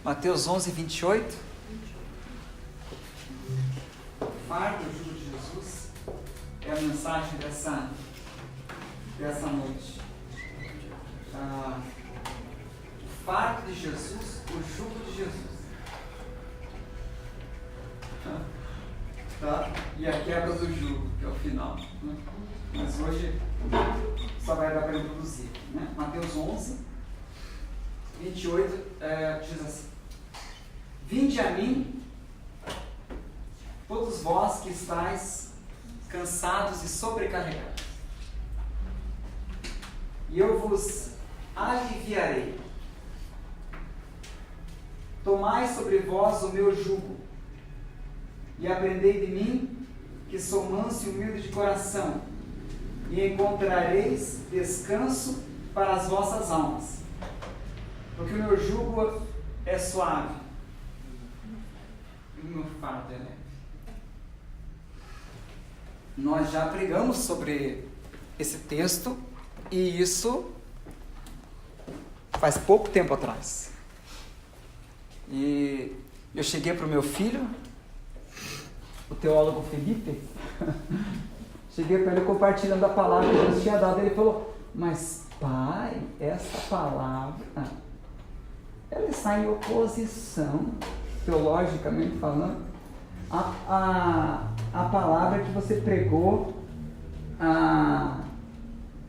Mateus 11, 28. O fardo, o jugo de Jesus, é a mensagem dessa noite. O fardo de Jesus, o jugo de Jesus. Tá? E a quebra do jugo, que é o final. Né? Mas hoje só vai dar para introduzir. Né? Mateus 11, 28 diz assim: Vinde a mim, todos vós que estáis cansados e sobrecarregados, e eu vos aliviarei. Tomai sobre vós o meu jugo, e aprendei de mim, que sou manso e humilde de coração, e encontrareis descanso para as vossas almas, porque o meu jugo é suave, e o meu fardo é leve. Nós já pregamos sobre esse texto, e isso faz pouco tempo atrás. E eu cheguei para o meu filho, o teólogo Felipe, cheguei para ele compartilhando a palavra que Deus tinha dado. Ele falou: mas pai, essa palavra, ela está em oposição, teologicamente falando, a palavra que você pregou há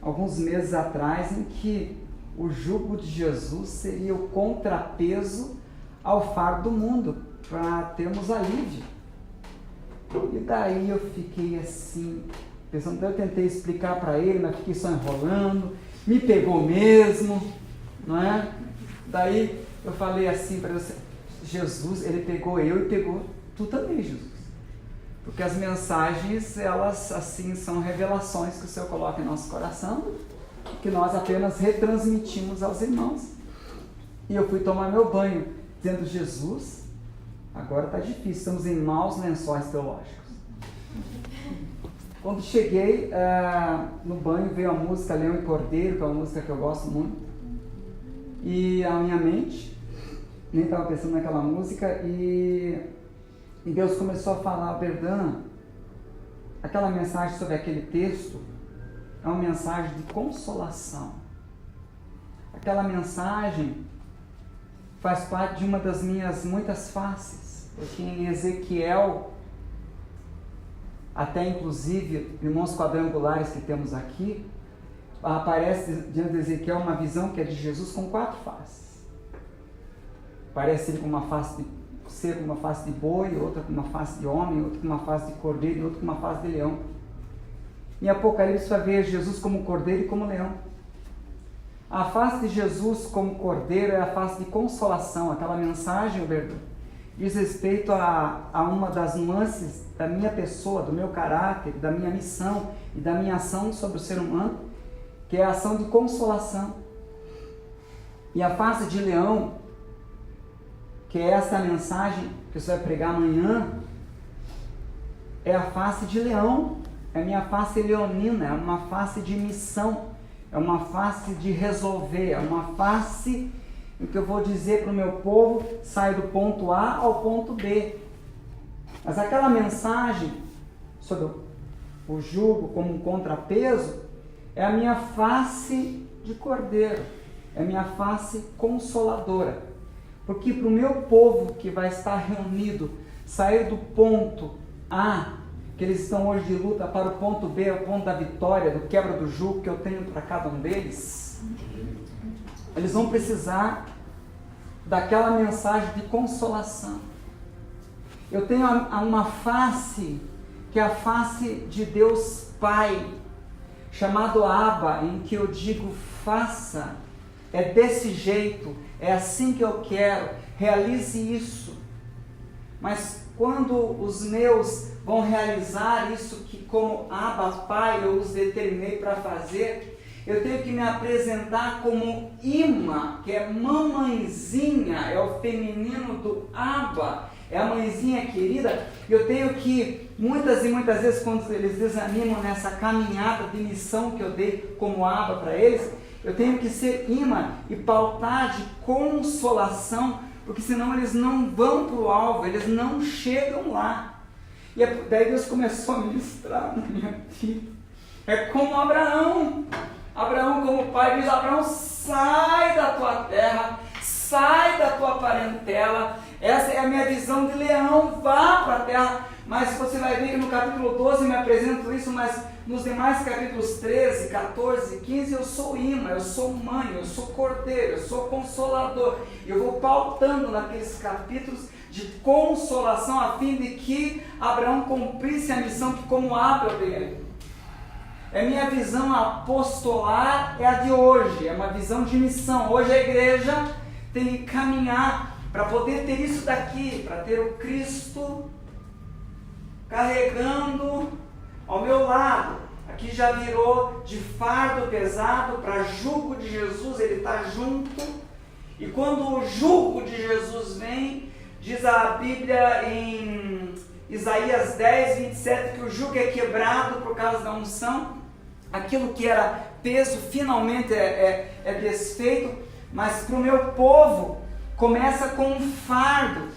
alguns meses atrás, em que o jugo de Jesus seria o contrapeso ao fardo do mundo, para termos alívio. E daí eu fiquei assim, pensando, eu tentei explicar para ele, mas fiquei só enrolando, me pegou mesmo, não é? Daí eu falei assim para você: Jesus, ele pegou eu e pegou tu também, Jesus. Porque as mensagens, elas assim são revelações que o Senhor coloca em nosso coração, que nós apenas retransmitimos aos irmãos. E eu fui tomar meu banho, dizendo: Jesus, agora está difícil, estamos em maus lençóis teológicos. Quando cheguei no banho, veio a música Leão e Cordeiro, que é uma música que eu gosto muito, e a minha mente nem estava pensando naquela música, e Deus começou a falar: Berdan, aquela mensagem sobre aquele texto é uma mensagem de consolação. Aquela mensagem faz parte de uma das minhas muitas faces, porque em Ezequiel, até inclusive irmãos quadrangulares que temos aqui, aparece diante de Ezequiel uma visão que é de Jesus com 4 faces. Parece ele com uma face de ser, com uma face de boi, outra com uma face de homem, outra com uma face de cordeiro e outra com uma face de leão. Em Apocalipse vai ver Jesus como cordeiro e como leão. A face de Jesus como cordeiro é a face de consolação. Aquela mensagem, Roberto, diz respeito a uma das nuances da minha pessoa, do meu caráter, da minha missão e da minha ação sobre o ser humano, que é a ação de consolação. E a face de leão, que é essa mensagem que você vai pregar amanhã, é a face de leão, é a minha face leonina, é uma face de missão, é uma face de resolver, é uma face em que eu vou dizer para o meu povo: sai do ponto A ao ponto B. Mas aquela mensagem sobre o jugo como um contrapeso é a minha face de cordeiro, é a minha face consoladora. Porque para o meu povo que vai estar reunido, sair do ponto A, que eles estão hoje de luta, para o ponto B, o ponto da vitória, do quebra do jugo que eu tenho para cada um deles, eles vão precisar daquela mensagem de consolação. Eu tenho uma face, que é a face de Deus Pai, chamado Abba, em que eu digo: faça, é desse jeito, é assim que eu quero, realize isso. Mas quando os meus vão realizar isso que, como Abba, Pai, eu os determinei para fazer, eu tenho que me apresentar como Ima, que é mamãezinha, é o feminino do Abba, é a mãezinha querida. Eu tenho que, muitas e muitas vezes, quando eles desanimam nessa caminhada de missão que eu dei como Abba para eles, eu tenho que ser imã e pautar de consolação, porque senão eles não vão para o alvo, eles não chegam lá. E daí Deus começou a ministrar na minha vida. É como Abraão. Abraão, como pai, diz: Abraão, sai da tua terra, sai da tua parentela. Essa é a minha visão de leão, vá para a terra. Mas você vai ver que no capítulo 12 me apresento isso, mas nos demais capítulos 13, 14, 15, eu sou imã, eu sou mãe, eu sou cordeiro, eu sou consolador. Eu vou pautando naqueles capítulos de consolação, a fim de que Abraão cumprisse a missão que como Abel dele. É minha visão apostolar, é a de hoje, é uma visão de missão. Hoje a igreja tem que caminhar para poder ter isso daqui, para ter o Cristo carregando ao meu lado. Aqui já virou de fardo pesado para jugo de Jesus, ele está junto. E quando o jugo de Jesus vem, diz a Bíblia em Isaías 10, 27, que o jugo é quebrado por causa da unção. Aquilo que era peso finalmente é desfeito, mas para o meu povo começa com um fardo,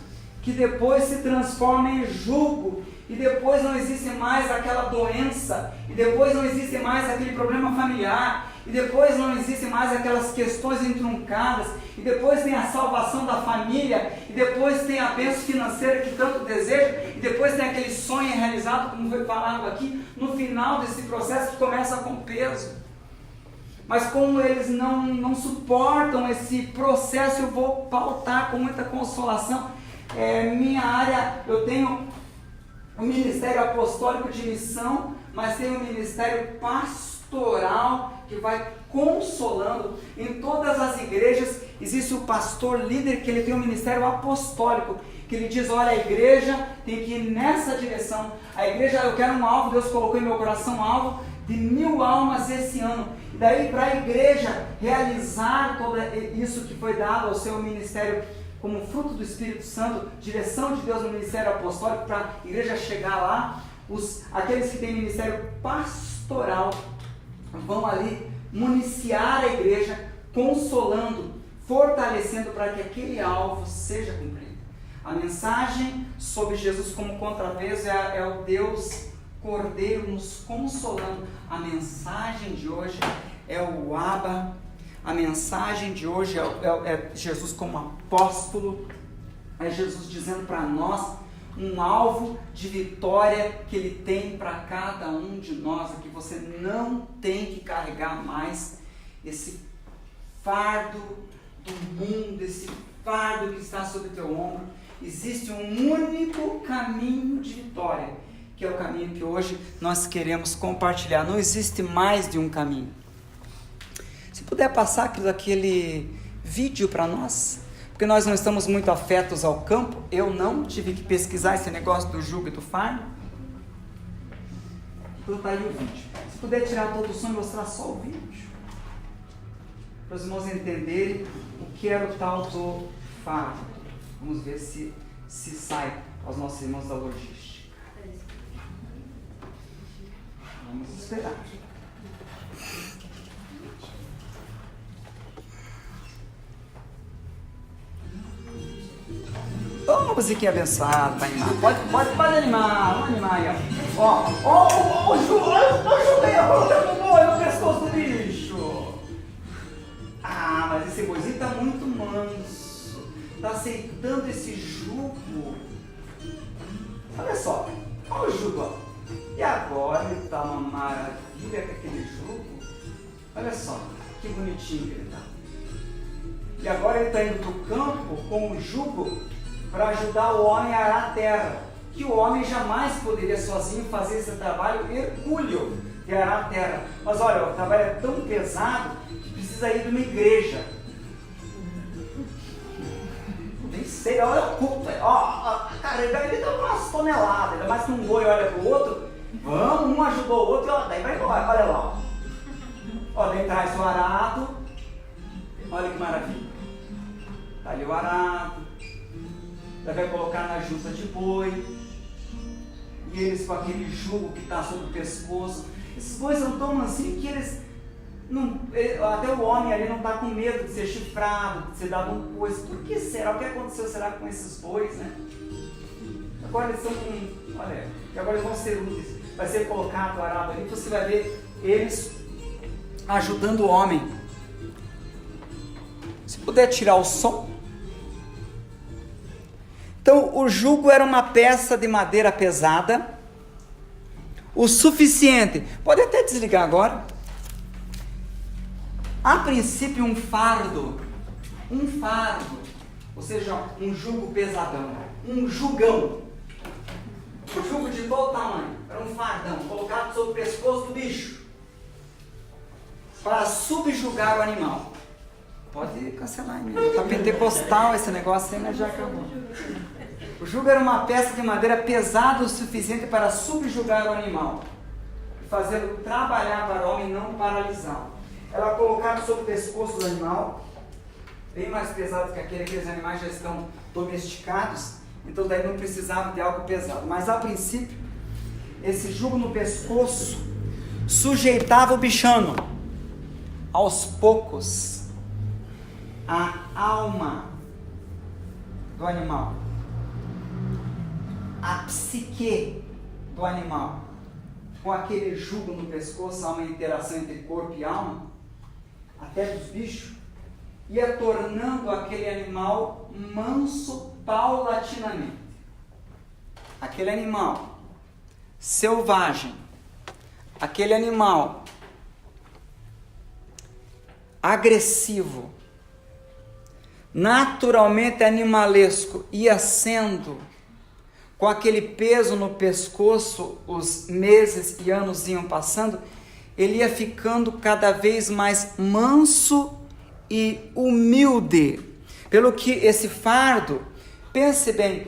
que depois se transforma em jugo, e depois não existe mais aquela doença, e depois não existe mais aquele problema familiar, e depois não existe mais aquelas questões entruncadas, e depois tem a salvação da família, e depois tem a bênção financeira que tanto deseja, e depois tem aquele sonho realizado, como foi falado aqui, no final desse processo que começa com peso. Mas como eles não suportam esse processo, eu vou pautar com muita consolação. Minha área, eu tenho o ministério apostólico de missão, mas tenho o ministério pastoral, que vai consolando. Em todas as igrejas existe o pastor líder, que ele tem um ministério apostólico, que ele diz: olha, a igreja tem que ir nessa direção. A igreja, eu quero um alvo, Deus colocou em meu coração um alvo de 1000 almas esse ano. E daí, para a igreja realizar tudo isso que foi dado ao seu ministério como fruto do Espírito Santo, direção de Deus no ministério apostólico, para a igreja chegar lá, aqueles que têm ministério pastoral vão ali municiar a igreja, consolando, fortalecendo para que aquele alvo seja cumprido. A mensagem sobre Jesus como contrapeso é o Deus Cordeiro nos consolando. A mensagem de hoje é o Abba. A mensagem de hoje é Jesus como apóstolo, é Jesus dizendo para nós um alvo de vitória que Ele tem para cada um de nós, que você não tem que carregar mais esse fardo do mundo, esse fardo que está sobre o teu ombro. Existe um único caminho de vitória, que é o caminho que hoje nós queremos compartilhar. Não existe mais de um caminho. Se puder passar aquele vídeo para nós, porque nós não estamos muito afetos ao campo. Eu não tive que pesquisar esse negócio do jugo e do fardo. Então tá aí o vídeo. Se puder tirar todo o som e mostrar só o vídeo, para os irmãos entenderem o que era o tal do fardo. Vamos ver se sai aos nossos irmãos da logística. Vamos esperar. Ô, musiquinha abençoada para animar. Pode animar, vamos animar aí, ó. O Ju aí, colocando o boi no pescoço do bicho. Ah, mas esse boizinho está muito manso. Está aceitando esse jugo. Olha só, olha o jugo, ó. E agora ele está uma maravilha com aquele jugo. Olha só, que bonitinho que ele está. E agora ele está indo para o campo com o jugo para ajudar o homem a arar a terra, que o homem jamais poderia sozinho fazer esse trabalho hercúleo de arar a terra. Mas olha, o trabalho é tão pesado que precisa ir de uma igreja. Nem sei, olha o culto, carregar ele dá umas toneladas, ainda mais que um boi olha para o outro, vamos, um ajudou o outro, e daí vai embora, olha lá. Daí traz o arado, olha que maravilha. Está ali o arado. Daí vai colocar na junta de boi, e eles com aquele jugo que está sobre o pescoço. Esses bois são tão mansinhos que eles Até o homem ali não está com medo de ser chifrado, de ser dado um coice. Por que será? O que aconteceu será com esses bois, né? Agora eles estão com... Olha, e agora eles vão ser úteis. Vai ser colocado o arado ali, você vai ver eles ajudando o homem. Se puder tirar o som. Então, o jugo era uma peça de madeira pesada, o suficiente. Pode até desligar agora. A princípio, um fardo, ou seja, um jugo pesadão, um jugão. O jugo de todo tamanho, era um fardão, colocado sobre o pescoço do bicho, para subjugar o animal. Pode cancelar, está pentecostal esse negócio aí, mas já acabou. O jugo era uma peça de madeira pesada o suficiente para subjugar o animal, e fazê-lo trabalhar para o homem e não paralisá-lo. Era colocado sobre o pescoço do animal, bem mais pesado que aqueles animais já estão domesticados, então daí não precisava de algo pesado. Mas a princípio, esse jugo no pescoço sujeitava o bichano. Aos poucos, a alma do animal, a psique do animal, com aquele jugo no pescoço, há uma interação entre corpo e alma, até dos bichos, ia tornando aquele animal manso paulatinamente. Aquele animal selvagem, aquele animal agressivo, naturalmente animalesco, ia sendo, com aquele peso no pescoço, os meses e anos iam passando, ele ia ficando cada vez mais manso e humilde. Pelo que esse fardo, pense bem,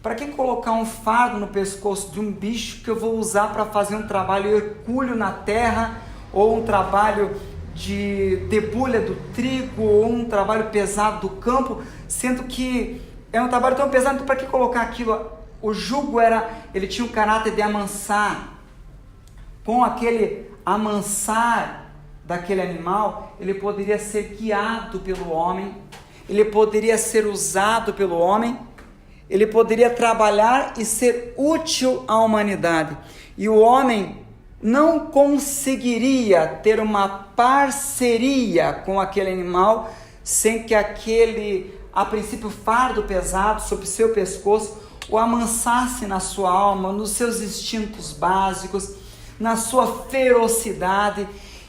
para que colocar um fardo no pescoço de um bicho que eu vou usar para fazer um trabalho hercúleo na terra, ou um trabalho de debulha do trigo, ou um trabalho pesado do campo, sendo que é um trabalho tão pesado, então para que colocar aquilo? O jugo ele tinha o caráter de amansar. Com aquele amansar daquele animal, ele poderia ser guiado pelo homem, ele poderia ser usado pelo homem, ele poderia trabalhar e ser útil à humanidade. E o homem não conseguiria ter uma parceria com aquele animal sem que aquele, a princípio, fardo pesado sobre seu pescoço o amansasse na sua alma, nos seus instintos básicos, na sua ferocidade.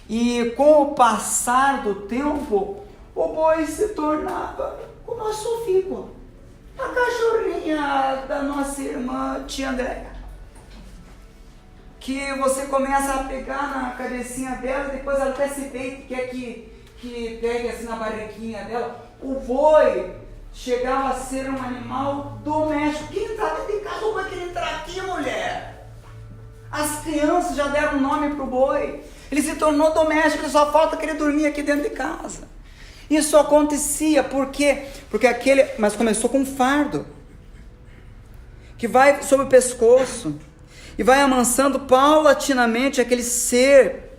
E com o passar do tempo, o boi se tornava o nosso filho, a cachorrinha da nossa irmã tia Andréia, que você começa a pegar na cabecinha dela, depois ela até se deita, quer que pegue assim na barriguinha dela. O boi chegava a ser um animal doméstico. Quem entrava dentro de casa, o boi queria entrar aqui, mulher. As crianças já deram nome para o boi. Ele se tornou doméstico, ele só falta querer dormir aqui dentro de casa. Isso acontecia, por quê? Mas começou com um fardo, que vai sobre o pescoço, e vai amansando paulatinamente aquele ser,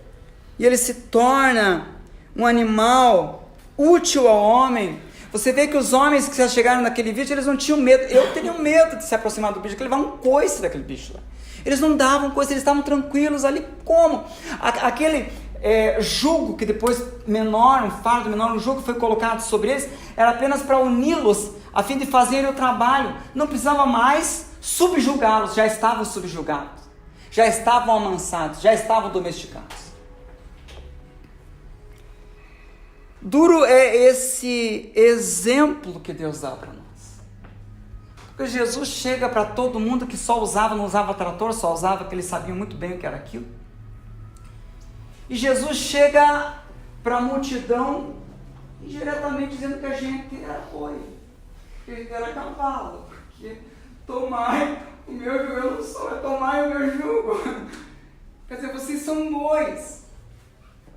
e ele se torna um animal útil ao homem. Você vê que os homens que já chegaram naquele vídeo, eles não tinham medo. Eu teria medo de se aproximar do bicho, que levar um coice daquele bicho lá. Eles não davam coice, eles estavam tranquilos ali. Como? Aquele jugo que depois menor, um fardo menor, um jugo que foi colocado sobre eles, era apenas para uni-los, a fim de fazerem o trabalho. Não precisava mais subjugá-los, já estavam subjugados, já estavam amansados, já estavam domesticados. Duro é esse exemplo que Deus dá para nós. Porque Jesus chega para todo mundo que não usava trator, só usava, que eles sabiam muito bem o que era aquilo. E Jesus chega para a multidão indiretamente dizendo que a gente era boi, que a gente era cavalo, porque tomai o meu jugo, eu não sou, é tomai o meu jugo. Quer dizer, vocês são bois.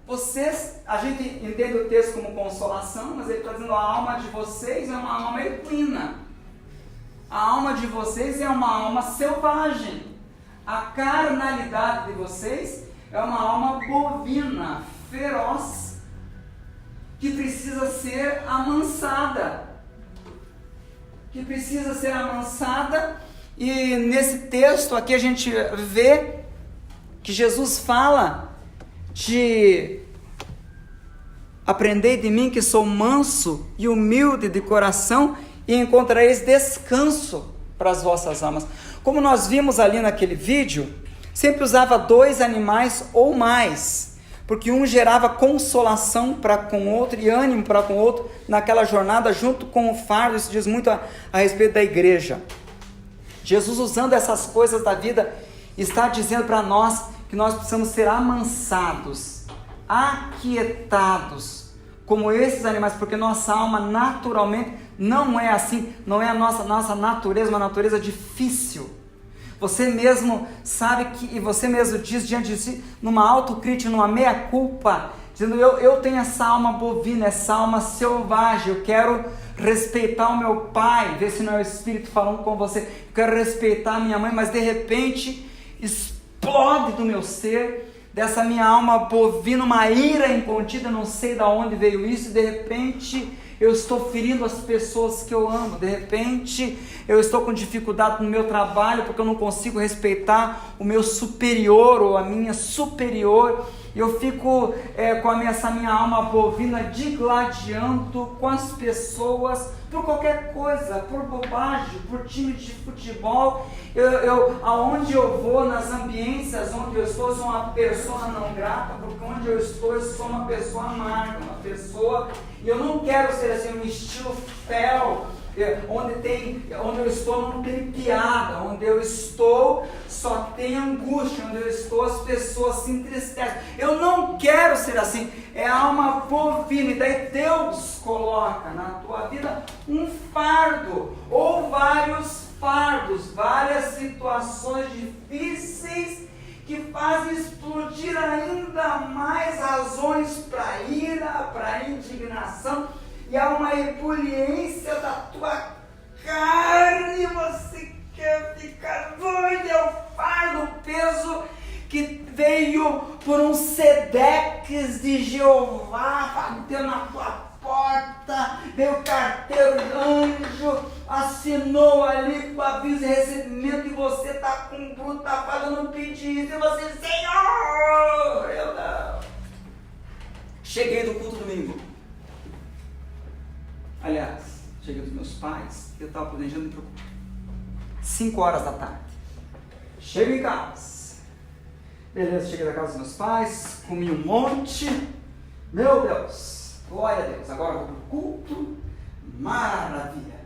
Vocês, a gente entende o texto como consolação, mas ele está dizendo a alma de vocês é uma alma equina. A alma de vocês é uma alma selvagem. A carnalidade de vocês é uma alma bovina, feroz que precisa ser amansada. E nesse texto aqui a gente vê que Jesus fala de: aprendei de mim que sou manso e humilde de coração, e encontrareis descanso para as vossas almas. Como nós vimos ali naquele vídeo, sempre usava 2 animais ou mais, porque um gerava consolação para com o outro e ânimo para com o outro naquela jornada, junto com o fardo. Isso diz muito a respeito da igreja. Jesus, usando essas coisas da vida, está dizendo para nós que nós precisamos ser amansados, aquietados, como esses animais, porque nossa alma naturalmente não é assim, não é a nossa natureza, uma natureza difícil. Você mesmo sabe que, e você mesmo diz diante de si, numa autocrítica, numa meia-culpa, dizendo: eu tenho essa alma bovina, essa alma selvagem, eu quero respeitar o meu pai, ver se não é o Espírito falando com você, eu quero respeitar a minha mãe, mas de repente explode do meu ser, dessa minha alma bovina, uma ira incontida, não sei de onde veio isso, e de repente eu estou ferindo as pessoas que eu amo, de repente eu estou com dificuldade no meu trabalho, porque eu não consigo respeitar o meu superior ou a minha superior, e eu fico com essa minha alma bovina digladiando com as pessoas, por qualquer coisa, por bobagem, por time de futebol. Aonde eu vou, nas ambiências onde eu estou, eu sou uma pessoa não grata, porque onde eu sou uma pessoa amarga, uma pessoa, e eu não quero ser assim, um estilo fel, onde eu estou não tem piada, onde eu estou só tem angústia, onde eu estou as pessoas se entristecem. Eu não quero ser assim, é alma bovina. E daí Deus coloca na tua vida um fardo, ou vários fardos, várias situações difíceis que fazem explodir ainda mais razões para ira, para indignação, e há uma ebuliência da tua carne, você quer ficar doido, é o fardo, o peso que veio por um Sedeques de Jeová, bateu na tua porta, veio o carteiro de anjo, assinou ali com aviso de recebimento, e você está com bruto, está pagando um pedido, e você: Senhor, eu não. Cheguei do culto domingo. Aliás, cheguei dos meus pais, eu estava planejando ir para o culto. 5 horas da tarde. Chego em casa. Beleza, cheguei da casa dos meus pais, comi um monte. Meu Deus, glória a Deus, agora eu vou para o culto. Maravilha.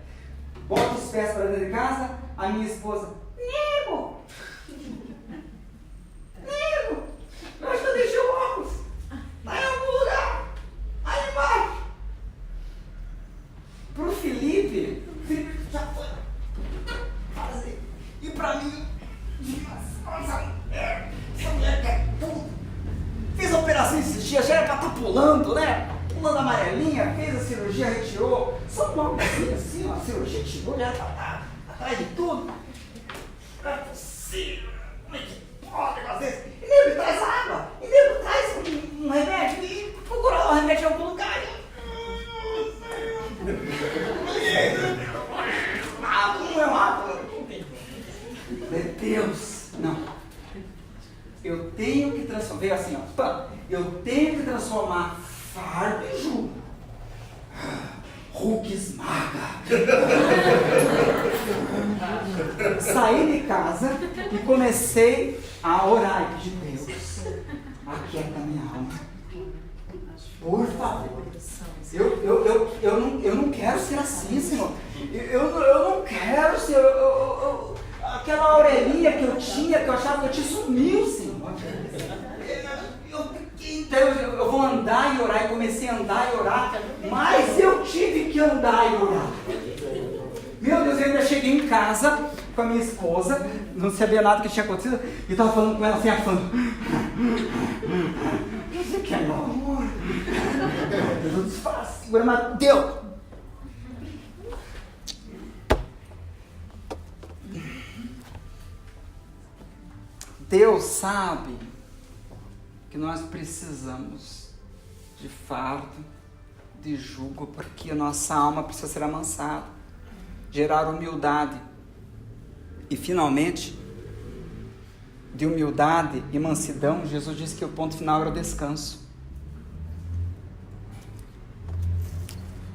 Boto os pés para dentro de casa, a minha esposa: Nego! Nego! Eu acho que eu deixei o óculos. Está em algum lugar. Aí embaixo. Pro Felipe já foi fazer. E pra mim, essa mulher quer tudo. Fez a operação esses dias, já era pra estar pulando, né? Pulando a amarelinha, fez a cirurgia, retirou. Só uma coisinha assim, a cirurgia tirou, já era pra estar atrás de tudo. Não é possível. Como é que pode fazer isso? E nego traz água, e nego traz um remédio, e procurar o remédio em algum lugar. Não é uma... Meu Deus, não. Eu tenho que transformar, veio assim, ó. Eu tenho que transformar fardo em jugo. Hulk esmaga. Saí de casa e comecei a orar e pedir: Deus, aquieta minha alma. Por favor. Eu não quero ser assim, Senhor. Eu não quero ser... aquela orelhinha que eu tinha, que eu achava que eu tinha, sumiu, Senhor. Então eu vou andar e orar. E comecei a andar e orar. Mas eu tive que andar e orar. Meu Deus, eu ainda cheguei em casa com a minha esposa. Não sabia nada que tinha acontecido. E estava falando com ela assim, afando. Você quer meu amor? Deus faz, segura, mas deu. Deus sabe que nós precisamos de fardo, de jugo, porque a nossa alma precisa ser amansada, gerar humildade. E finalmente, de humildade e mansidão, Jesus disse que o ponto final era o descanso.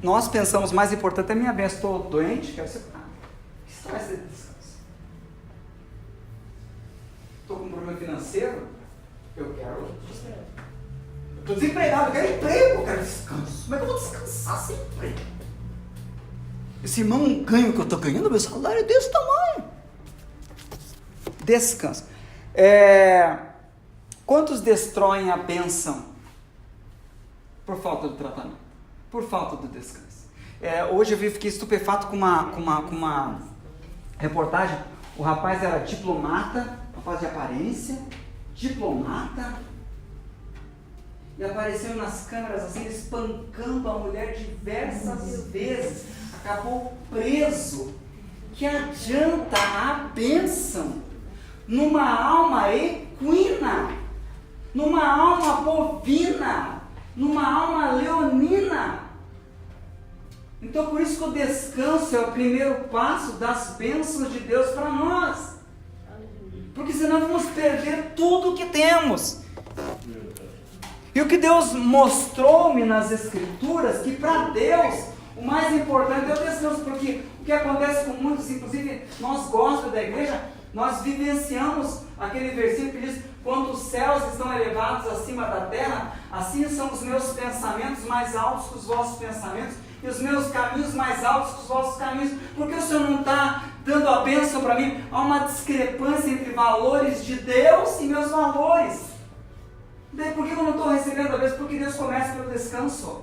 Nós pensamos, mais importante é minha bênção, estou doente, quero ser curado. Isso vai ser descanso. Estou com um problema financeiro, eu quero descanso. Estou desempregado, eu quero emprego, eu quero descanso. Como é que eu vou descansar sem emprego? Esse irmão ganha o que eu estou ganhando, meu salário é desse tamanho. Descanso. Quantos destroem a bênção por falta do tratamento? Por falta do descanso. Hoje eu fiquei estupefato com uma reportagem. O rapaz era diplomata, rapaz de aparência, diplomata, e apareceu nas câmeras assim, espancando a mulher diversas vezes. Acabou preso. Que adianta a bênção numa alma equina, numa alma bovina, numa alma leonina? Então por isso que o descanso é o primeiro passo das bênçãos de Deus para nós, porque senão vamos perder tudo o que temos. E o que Deus mostrou-me nas Escrituras, que para Deus o mais importante é o descanso, porque o que acontece com muitos, inclusive nós gospel da igreja, nós vivenciamos aquele versículo que diz: quando os céus estão elevados acima da terra, assim são os meus pensamentos mais altos que os vossos pensamentos, e os meus caminhos mais altos que os vossos caminhos. Porque o Senhor não está dando a bênção para mim? Há uma discrepância entre valores de Deus e meus valores. Daí por que eu não estou recebendo a bênção? Porque Deus começa pelo descanso.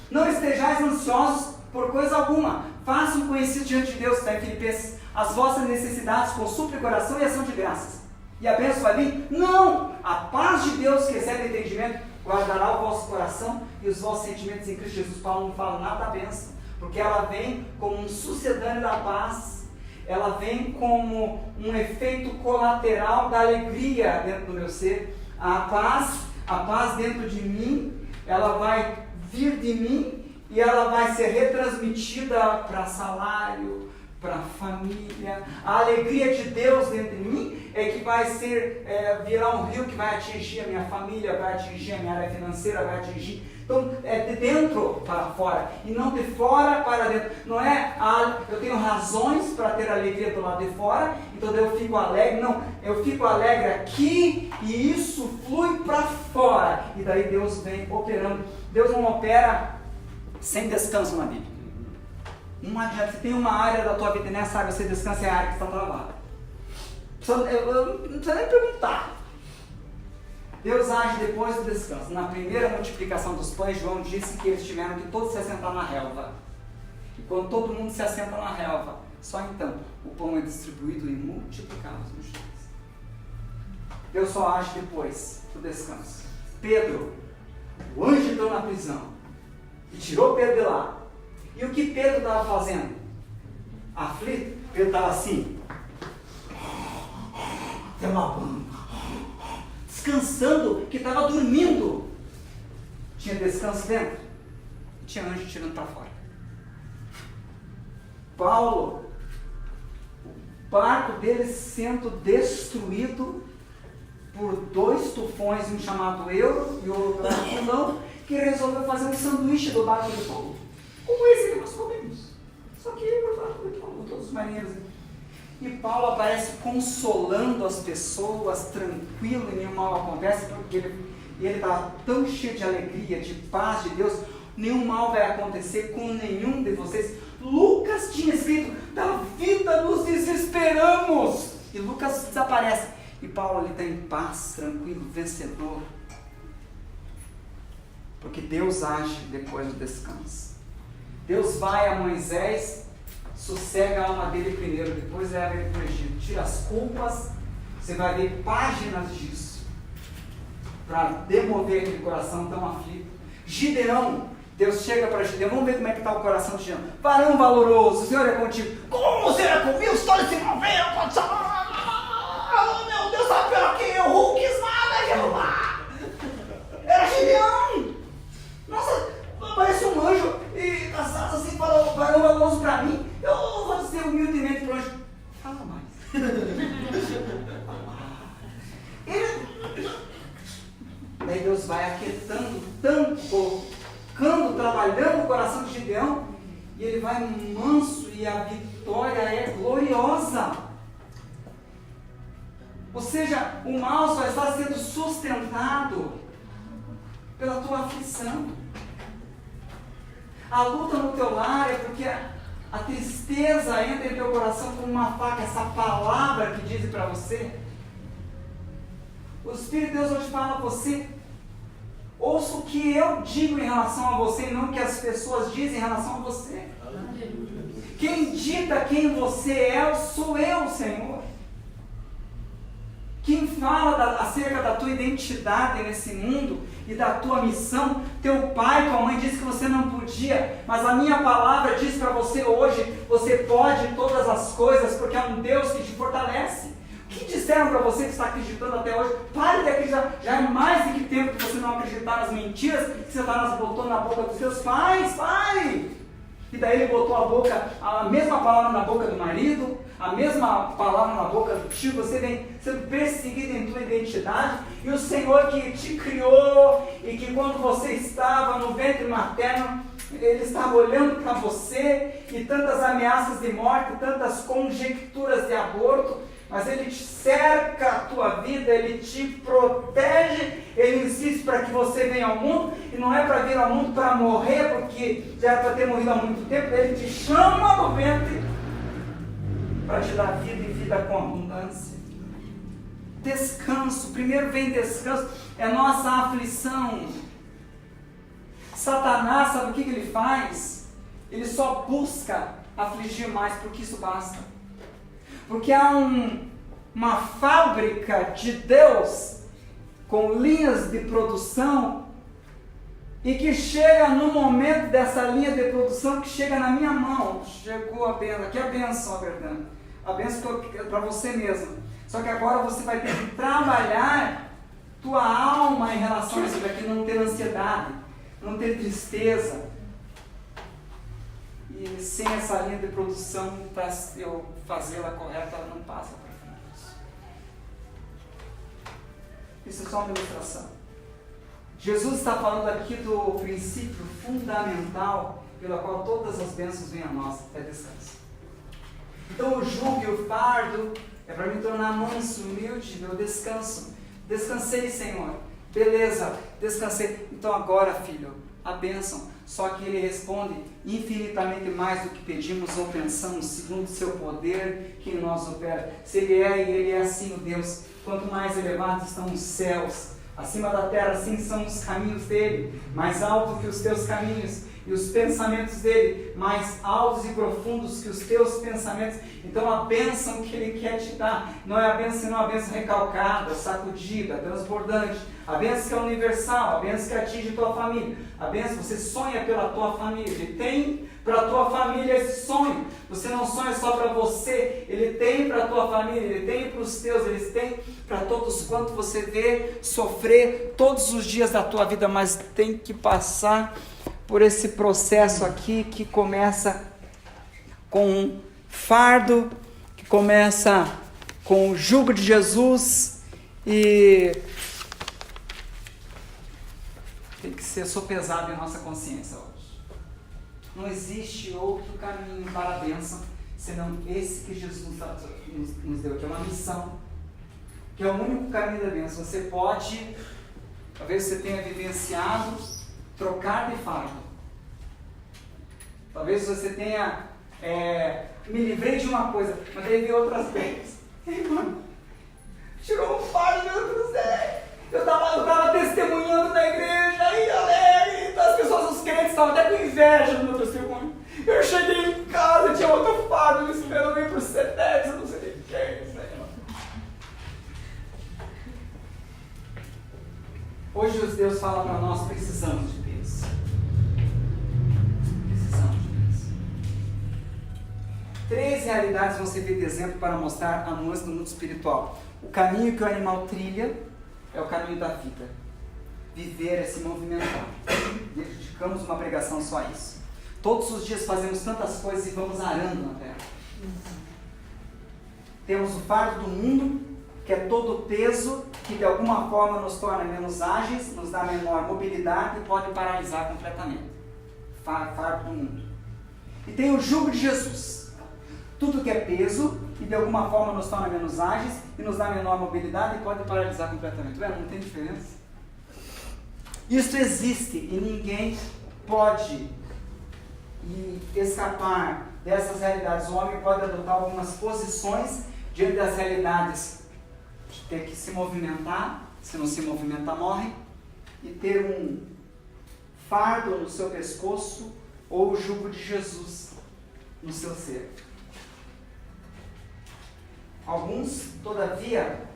Não estejais ansiosos por coisa alguma, façam conhecido diante de Deus, está em Filipenses, as vossas necessidades com súplica, oração e ação de graças. E a bênção vai vir? Não! A paz de Deus, que excede entendimento, guardará o vosso coração e os vossos sentimentos em Cristo Jesus. Paulo não fala nada da bênção, porque ela vem como um sucedâneo da paz, ela vem como um efeito colateral da alegria dentro do meu ser. A paz dentro de mim, ela vai vir de mim e ela vai ser retransmitida para salário, para família. A alegria de Deus dentro de mim é que vai ser, virar um rio que vai atingir a minha família, vai atingir a minha área financeira, vai atingir. Então é de dentro para fora e não de fora para dentro. Não é, eu tenho razões para ter alegria do lado de fora, então eu fico alegre. Não, eu fico alegre aqui e isso flui para fora. E daí Deus vem operando. Deus não opera sem descanso na Bíblia. Não adianta, se tem uma área da tua vida e nessa área você descansa, é a área que está travada. Não precisa nem perguntar. Deus age depois do descanso. Na primeira multiplicação dos pães, João disse que eles tiveram que todos se assentar na relva. E quando todo mundo se assenta na relva, só então o pão é distribuído e multiplicado aos multidões. Deus só age depois do descanso. Pedro, o anjo entrou na prisão e tirou Pedro de lá. E o que Pedro estava fazendo? Aflito? Pedro estava assim, descansando, que estava dormindo. Tinha descanso dentro? Tinha anjo tirando para fora. Paulo, o barco dele sendo destruído por 2 tufões, um chamado Euro e o outro Aquilão, que resolveu fazer um sanduíche do barco de Paulo, como esse que nós comemos, só que o barco de Paulo, todos os marinheiros. E Paulo aparece consolando as pessoas, tranquilo, e nenhum mal acontece, porque ele está tão cheio de alegria, de paz de Deus, nenhum mal vai acontecer com nenhum de vocês. Lucas tinha escrito: da vida nos desesperamos, e Lucas desaparece, e Paulo está em paz, tranquilo, vencedor, porque Deus age depois do descanso. Deus vai a Moisés, sossega a alma dele primeiro, depois leva ele para o Egito, tira as culpas. Você vai ver páginas disso para demover aquele coração tão aflito. Gideão, Deus chega para Gideão, vamos ver como é que está o coração de Gideão. Varão valoroso, o Senhor é contigo. Como o Senhor é comigo? Estou se movendo, pode falar. Oh meu Deus, sabe pior que eu, Hulk esmaga Jeová. Era Gideão. e cansado assim, falou valoroso para mim, eu vou dizer humildemente para o anjo, fala mais. Daí Deus vai aquietando tanto, colocando, trabalhando o coração de Gideão, e ele vai manso e a vitória é gloriosa. Ou seja, o mal só está sendo sustentado pela tua aflição. A luta no teu lar é porque a tristeza entra em teu coração como uma faca, essa palavra que diz para você. O Espírito de Deus hoje fala a você, ouça o que eu digo em relação a você e não o que as pessoas dizem em relação a você. Quem dita quem você é, sou eu, Senhor. Quem fala acerca da tua identidade nesse mundo e da tua missão, teu pai, tua mãe disse que você não podia, mas a minha palavra diz para você hoje, você pode todas as coisas, porque é um Deus que te fortalece. O que disseram para você que está acreditando até hoje? Pare de acreditar, já é mais do que tempo que você não acreditar nas mentiras que Satanás botou na boca dos seus pais, pare! E daí ele botou a mesma palavra na boca do marido, a mesma palavra na boca do tio, você vem sendo perseguido em tua identidade, e o Senhor que te criou, e que quando você estava no ventre materno, Ele estava olhando para você, e tantas ameaças de morte, tantas conjecturas de aborto, mas Ele te cerca a tua vida, Ele te protege, Ele insiste para que você venha ao mundo, e não é para vir ao mundo para morrer, porque já era para ter morrido há muito tempo, Ele te chama do ventre para te dar vida e vida com abundância. Descanso, primeiro vem descanso, é nossa aflição. Satanás, sabe o que ele faz? Ele só busca afligir mais, porque isso basta. Porque há uma fábrica de Deus com linhas de produção e que chega no momento dessa linha de produção que chega na minha mão. Chegou a benção, aqui a benção, verdade. A benção para você mesmo. Só que agora você vai ter que trabalhar tua alma em relação a isso daqui, não ter ansiedade, não ter tristeza. E sem essa linha de produção, para eu fazê-la correta, ela não passa para frente. Isso é só uma ilustração. Jesus está falando aqui do princípio fundamental pela qual todas as bênçãos vêm a nós, é descanso. Então o jugo e o fardo é para me tornar manso, humilde, meu descanso. Descansei, Senhor. Beleza, descansei. Então agora, filho, a bênção. Só que Ele responde infinitamente mais do que pedimos ou pensamos, segundo o seu poder que em nós opera. Se Ele é, e Ele é assim o Deus. Quanto mais elevados estão os céus, acima da terra, assim são os caminhos dEle, mais altos que os teus caminhos, e os pensamentos dEle, mais altos e profundos que os teus pensamentos. Então a bênção que Ele quer te dar, não é a bênção senão a bênção recalcada, sacudida, transbordante, a bênção que é universal, a bênção que atinge tua família, a bênção, você sonha pela tua família, Ele tem para a tua família esse sonho. Você não sonha só para você, Ele tem para a tua família, Ele tem para os teus, Ele tem para todos quanto você vê sofrer todos os dias da tua vida, mas tem que passar por esse processo aqui que começa com um fardo, que começa com o jugo de Jesus e tem que ser sopesado em nossa consciência hoje. Não existe outro caminho para a bênção senão esse que Jesus nos deu, que é uma missão, que é o único caminho da bênção. Você pode, talvez você tenha vivenciado, trocar de fardo. Talvez você tenha, me livrei de uma coisa, mas daí vi outras bênçãos. Ei, mano, tirou um fardo, meu Deus do céu. Eu tava testemunhando na igreja, aí alegre, as pessoas, os crentes estavam até com inveja do meu testemunho. Eu cheguei em casa, tinha outro fardo, me esperando ir pro CETEX, eu não sei de quem, Senhor. Hoje os Deus fala para nós, precisamos de Deus. Precisamos de Deus. 3 realidades vão servir de exemplo para mostrar a nuance do mundo espiritual. O caminho que o animal trilha é o caminho da vida. Viver é se movimentar. Dedicamos uma pregação só a isso. Todos os dias fazemos tantas coisas e vamos arando na terra. Temos o fardo do mundo, que é todo o peso que de alguma forma nos torna menos ágeis, nos dá menor mobilidade e pode paralisar completamente. Fardo do mundo. E tem o jugo de Jesus. Tudo que é peso e de alguma forma nos torna menos ágeis e nos dá menor mobilidade e pode paralisar completamente. Não tem diferença. Isso existe e ninguém pode escapar dessas realidades. O homem pode adotar algumas posições diante das realidades de ter que se movimentar, se não se movimentar morre, e ter um fardo no seu pescoço ou o jugo de Jesus no seu ser. Alguns, todavia,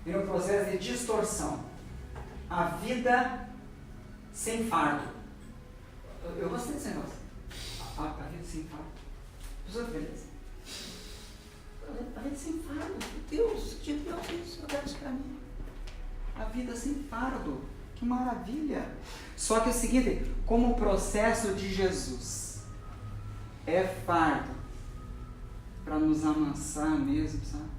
têm um processo de distorção. A vida sem fardo. Eu gostei desse negócio. A vida sem fardo. Pessoa feliz. A vida sem fardo. Deus, que Deus é isso? Eu quero isso para mim. A vida sem fardo. Que maravilha. Só que é o seguinte, como o processo de Jesus é fardo para nos amansar mesmo, sabe?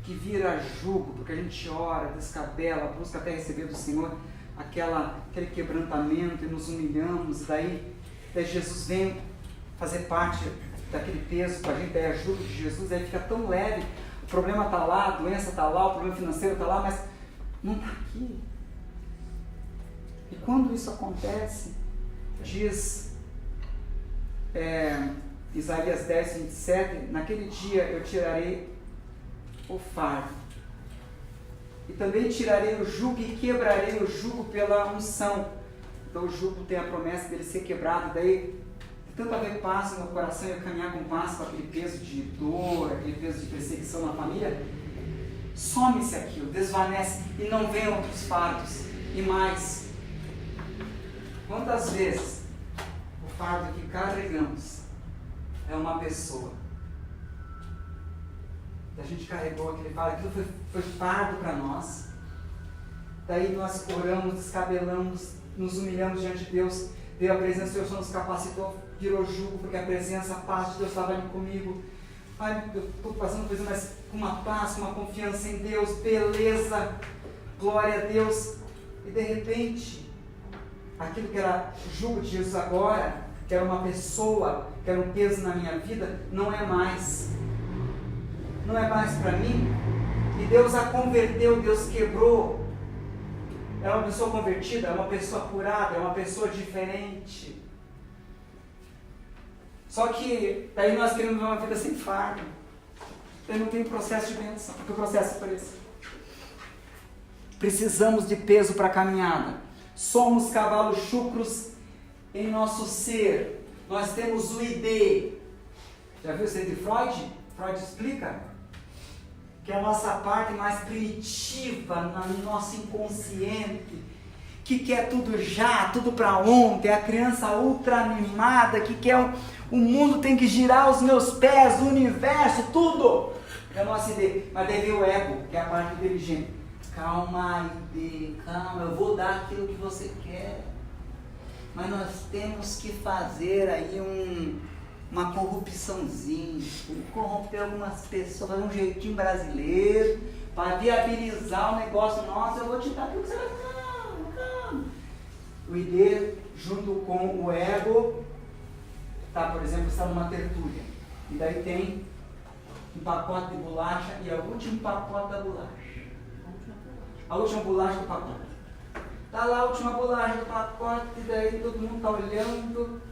Que vira jugo, porque a gente ora, descabela, busca até receber do Senhor aquele quebrantamento e nos humilhamos, e daí Jesus vem fazer parte daquele peso com a gente, daí a jugo de Jesus, aí fica tão leve, o problema está lá, a doença está lá, o problema financeiro está lá, mas não está aqui. E quando isso acontece, diz Isaías 10, 27, naquele dia eu tirarei o fardo, e também tirarei o jugo e quebrarei o jugo pela unção. Então o jugo tem a promessa dele ser quebrado, daí de tanto haver paz no meu coração e eu caminhar com paz com aquele peso de dor, aquele peso de perseguição na família, some-se aquilo, desvanece e não vem outros fardos. E mais, quantas vezes o fardo que carregamos é uma pessoa? A gente carregou aquele fardo, aquilo foi fardo para nós. Daí nós oramos, descabelamos, nos humilhamos diante de Deus, veio a presença de Deus, nos capacitou, virou jugo, porque a presença, a paz de Deus estava ali comigo. Ai, eu estou passando coisa, mas com uma paz, com uma confiança em Deus, beleza, glória a Deus. E de repente, aquilo que era jugo de Jesus agora, que era uma pessoa, que era um peso na minha vida, não é mais. Não é mais para mim. E Deus a converteu, Deus quebrou. É uma pessoa convertida, é uma pessoa curada, é uma pessoa diferente. Só que daí nós queremos ver uma vida sem fardo. Daí não tem processo de bênção, porque o processo é por isso. Precisamos de peso para a caminhada. Somos cavalos chucros em nosso ser. Nós temos o ID. Já viu o ser de Freud? Freud explica que é a nossa parte mais primitiva, no nosso inconsciente, que quer tudo já, tudo para ontem, a criança ultra animada, que quer o mundo tem que girar aos meus pés, o universo, tudo. É a nossa ideia. Mas daí vem o ego, que é a parte inteligente. Calma, ID, calma, eu vou dar aquilo que você quer. Mas nós temos que fazer aí uma corrupçãozinha, corromper algumas pessoas, fazer um jeitinho brasileiro, para viabilizar o negócio nosso, eu vou te dar aquilo que você vai calma. O ID, junto com o ego, tá, por exemplo, está numa tertúlia, e daí tem um pacote de bolacha, e é o último pacote da bolacha. A última bolacha do pacote. Tá lá a última bolacha do pacote, e daí todo mundo tá olhando.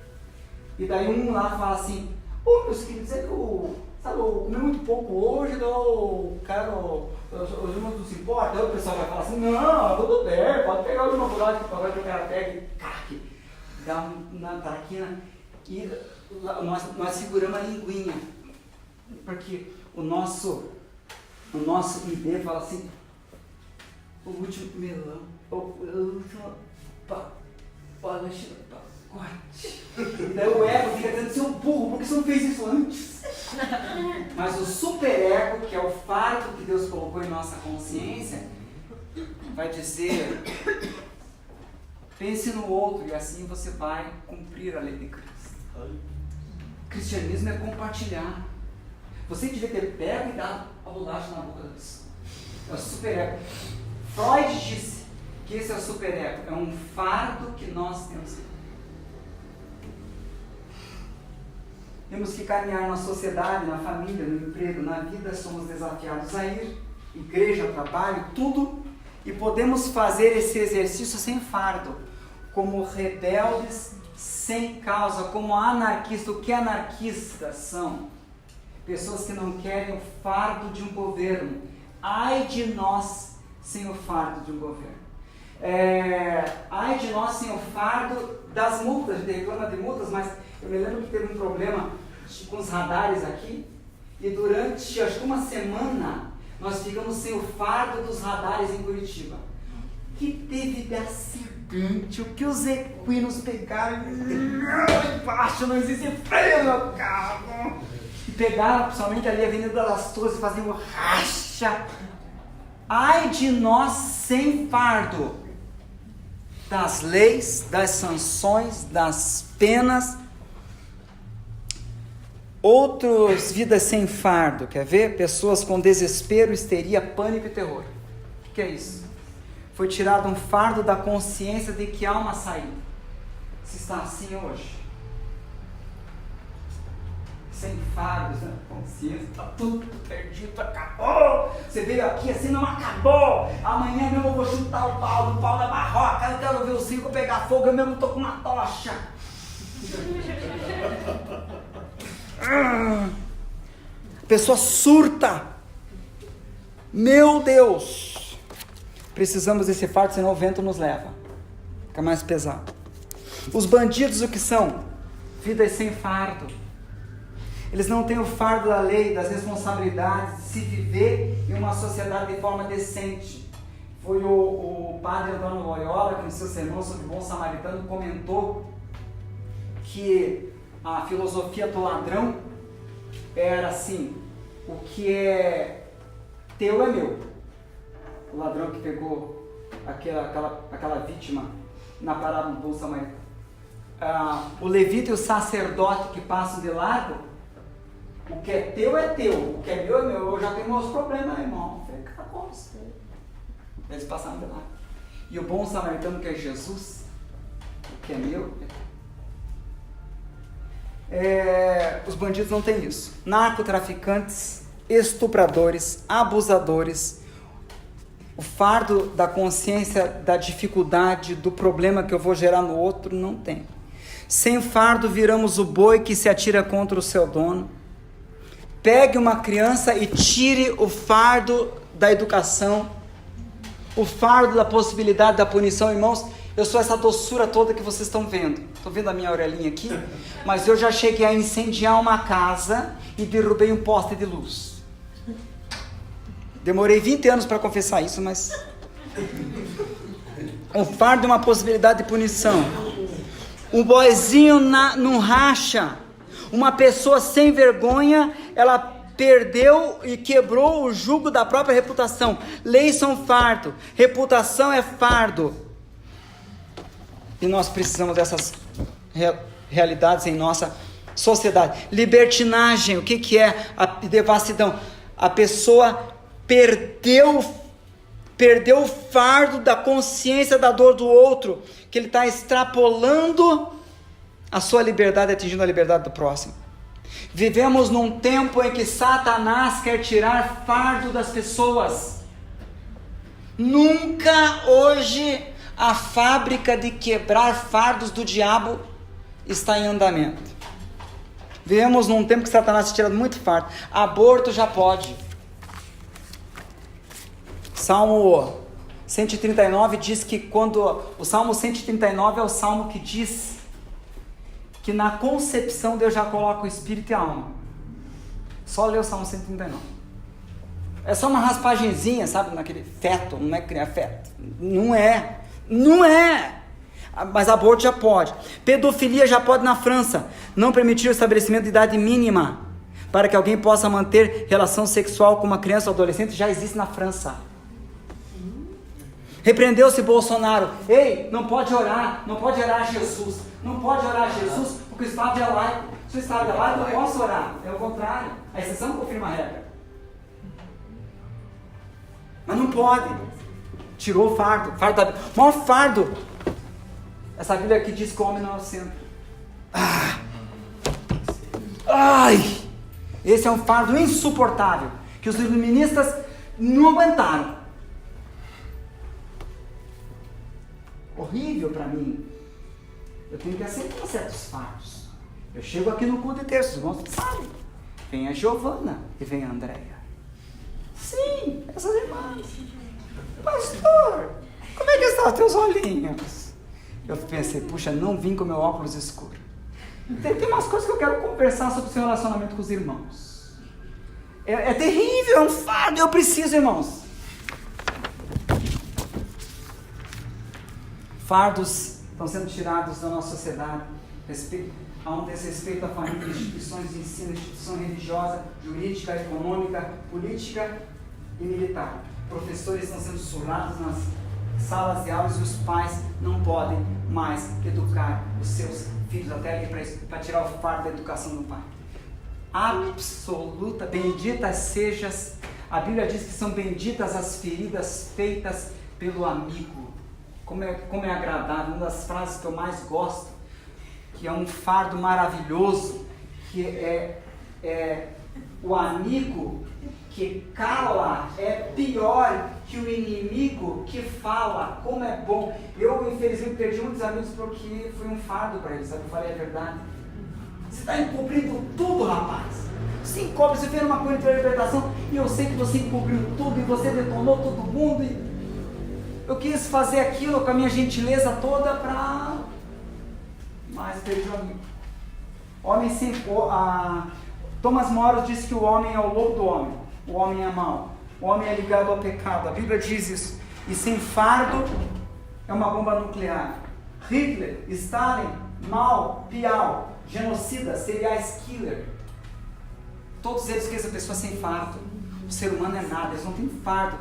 E daí um lá fala assim, meus queridos, é que eu comi muito pouco hoje, eu não se importa. Aí o pessoal vai falar assim, não, tudo bem, pode pegar o último bolacha que o cara pega e caque, dá uma traquina. E nós seguramos a linguinha, porque o nosso ID fala assim, o último melão, o último bolacha do pacote. E daí o ego fica dizendo, seu burro, por que você não fez isso antes? Mas o super ego, que é o fardo que Deus colocou em nossa consciência, vai dizer, pense no outro e assim você vai cumprir a lei de Cristo. Cristianismo é compartilhar. Você devia ter pego e dado a bolacha na boca da pessoa. É o superego. Freud disse que esse é o superego. É um fardo que nós temos. Temos que caminhar na sociedade, na família, no emprego, na vida. Somos desafiados a ir. Igreja, trabalho, tudo. E podemos fazer esse exercício sem fardo. Como rebeldes sem causa, como anarquistas. O que anarquistas são? Pessoas que não querem o fardo de um governo. Ai de nós sem o fardo de um governo. Ai de nós sem o fardo das multas. A gente reclama de multas, mas eu me lembro que teve um problema com os radares aqui. E durante, acho que uma semana, nós ficamos sem o fardo dos radares em Curitiba. Que teve de acidente, o que os equinos pegaram embaixo, não existe freio no carro. E pegaram, principalmente ali a Avenida das Torres, e faziam racha. Ai de nós sem fardo das leis, das sanções, das penas. Outros vidas sem fardo, quer ver? Pessoas com desespero, histeria, pânico e terror. O que é isso? Foi tirado um fardo da consciência de que há uma saída. Se está assim hoje, sem fardos, né? Consciência, está tudo perdido, acabou. Você veio aqui assim, não acabou. Amanhã mesmo eu vou chutar o pau da barroca. Eu quero ver o circo pegar fogo, eu mesmo estou com uma tocha. A pessoa surta. Meu Deus. Precisamos desse fardo, senão o vento nos leva. Fica mais pesado. Os bandidos o que são? Vidas sem fardo. Eles não têm o fardo da lei, das responsabilidades, de se viver em uma sociedade de forma decente. Foi o padre Antônio Loyola, que no seu sermão sobre o bom samaritano comentou que a filosofia do ladrão era assim: o que é teu é meu. O ladrão que pegou aquela vítima na parábola do bom samaritano. O levita e o sacerdote que passam de largo, o que é teu, o que é meu é meu. Eu já tenho meus problemas, irmão. Fica com você. Eles passaram de largo. E o bom samaritano, que é Jesus, o que é meu é teu. Os bandidos não têm isso. Narcotraficantes, estupradores, abusadores, o fardo da consciência, da dificuldade, do problema que eu vou gerar no outro, não tem. Sem fardo viramos o boi que se atira contra o seu dono. Pegue uma criança e tire o fardo da educação, o fardo da possibilidade da punição. Irmãos, eu sou essa doçura toda que vocês estão vendo. Estão vendo a minha orelhinha aqui? Mas eu já cheguei a incendiar uma casa e derrubei um poste de luz. Demorei 20 anos para confessar isso, mas... O fardo é uma possibilidade de punição. Um boizinho num racha. Uma pessoa sem vergonha, ela perdeu e quebrou o jugo da própria reputação. Leis são fardo, reputação é fardo. E nós precisamos dessas realidades em nossa sociedade. Libertinagem, o que é a devassidão? A pessoa perdeu o fardo da consciência da dor do outro, que ele está extrapolando a sua liberdade, atingindo a liberdade do próximo. Vivemos num tempo em que Satanás quer tirar fardo das pessoas. Nunca hoje a fábrica de quebrar fardos do diabo está em andamento. Vivemos num tempo que Satanás está tirando muito fardo. Aborto já pode. Salmo 139 diz que o Salmo 139 é o salmo que diz que na concepção Deus já coloca o espírito e a alma. Só ler o Salmo 139. É só uma raspagenzinha, sabe, naquele feto, não é criar feto. Não é. Mas aborto já pode. Pedofilia já pode na França. Não permitir o estabelecimento de idade mínima para que alguém possa manter relação sexual com uma criança ou adolescente já existe na França. Repreendeu-se Bolsonaro. Ei, não pode orar a Jesus. Não pode orar a Jesus, porque o Estado é laico. Se o Estado é laico, eu posso orar. É o contrário. A exceção confirma a regra. Mas não pode. Tirou o fardo. O maior fardo. Essa Bíblia aqui diz que o homem não é o centro. Ai! Esse é um fardo insuportável. Que os iluministas não aguentaram. Horrível para mim. Eu tenho que aceitar certos fardos. Eu chego aqui no culto de terça, os irmãos sabem. Vem a Giovana e vem a Andréia. Sim, essas irmãs. Pastor, como é que estão os teus olhinhos? Eu pensei, puxa, não vim com meu óculos escuro. Tem umas coisas que eu quero conversar sobre o seu relacionamento com os irmãos. É terrível, é um fardo, eu preciso, irmãos. Fardos estão sendo tirados da nossa sociedade. Há um desrespeito à família, instituições de ensino, instituição religiosa, jurídica, econômica, política e militar. Professores estão sendo surrados nas salas de aulas e os pais não podem mais educar os seus filhos, até ali para tirar o fardo da educação do pai. Absoluta, benditas sejas, a Bíblia diz que são benditas as feridas feitas pelo amigo. Como é agradável, uma das frases que eu mais gosto, que é um fardo maravilhoso, que é o amigo que cala é pior que o inimigo que fala. Como é bom. Eu, infelizmente, perdi muitos amigos porque foi um fardo para eles, sabe? Eu falei a verdade. Você está encobrindo tudo, rapaz. Você encobre, você fez uma coisa de interpretação e eu sei que você encobriu tudo e você detonou todo mundo e eu quis fazer aquilo com a minha gentileza toda para... Mas perdi o amigo. Homem sem... Thomas More diz que o homem é o lobo do homem. O homem é mau. O homem é ligado ao pecado. A Bíblia diz isso. E sem fardo é uma bomba nuclear. Hitler, Stalin, Mao, Piau, genocida, serial killer. Todos eles querem essa pessoa sem fardo. O ser humano é nada. Eles não têm fardo.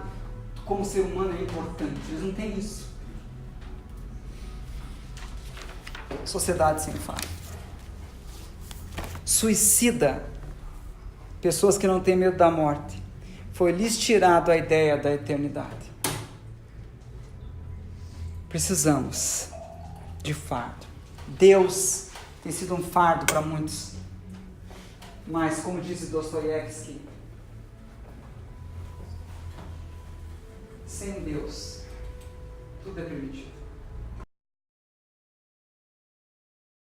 Como o ser humano é importante. Eles não têm isso. Sociedade sem fardo. Suicida. Pessoas que não têm medo da morte. Foi lhes tirado a ideia da eternidade. Precisamos de fardo. Deus tem sido um fardo para muitos. Mas, como diz Dostoiévski, sem Deus, tudo é permitido.